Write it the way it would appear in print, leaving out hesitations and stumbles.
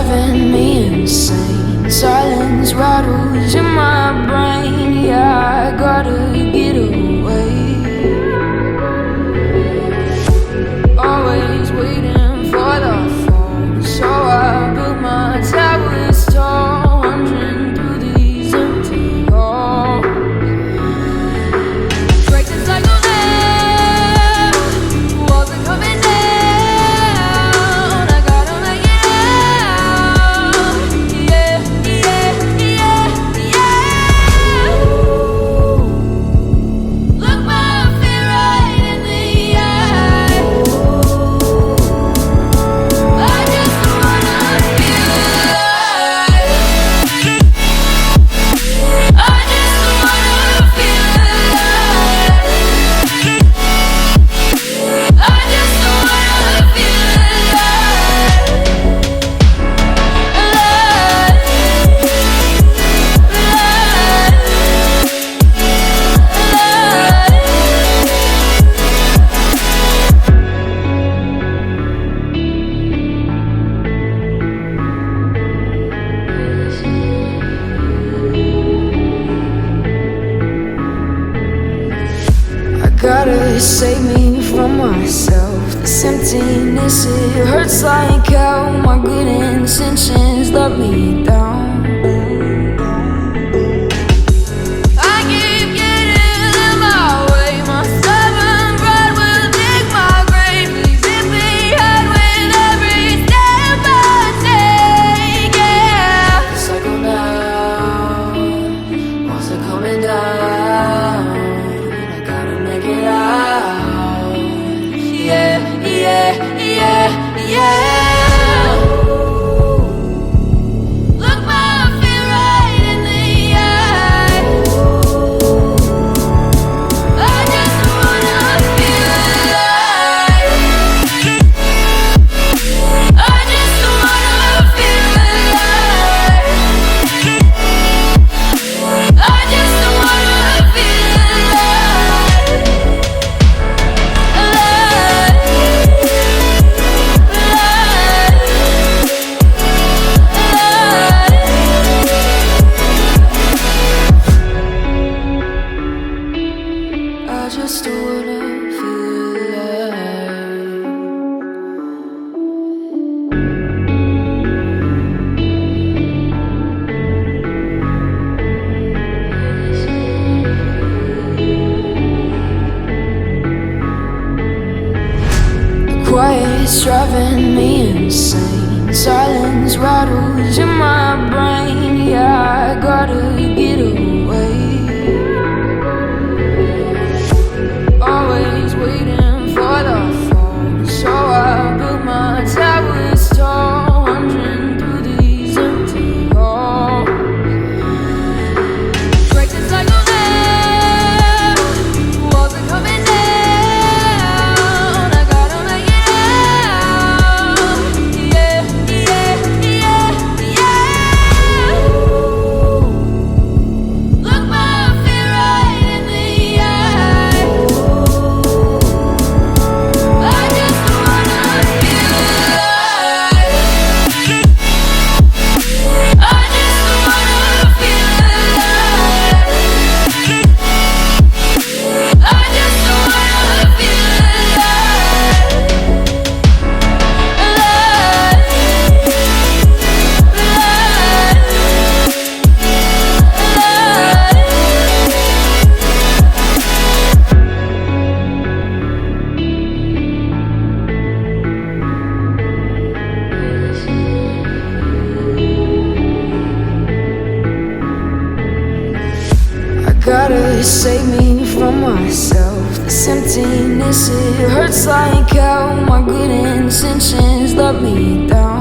driving me insane. Silence rattles in my brain. Yeah, I gotta get away. Always waiting for the phone, so I built my towers tall, wandering through these empty halls. Break the cycle now, walls are coming down. I gotta make it out. Yeah, yeah, yeah, yeah. Look my fear right in the eye. I just wanna feel alive. I just wanna feel alive. I just wanna feel Gotta save me from myself. This emptiness, it hurts like hell. My good intentions let me down. I keep getting in my way. My stubborn pride will dig my grave. Leaving behind with every step I take. Yeah, the cycle now, walls are coming down. Get out. Yeah, yeah, yeah, yeah. Look my fear right in the eye. I just wanna feel alive. I just wanna feel alive. I just wanna feel alive. I just wanna feel alive. The quiet's driving me insane. Silence rattles in my brain. Yeah, I gotta get away. Always waiting for the phone, so I built my towers tall, wandering through these empty halls. Break the cycle now, walls are coming down. I gotta make it out. Yeah, yeah, yeah, yeah. Look my fear right in the eye. I just wanna feel alive. I just wanna feel alive. I just wanna feel Gotta save me from myself. This emptiness, it hurts like hell. My good intentions let me down.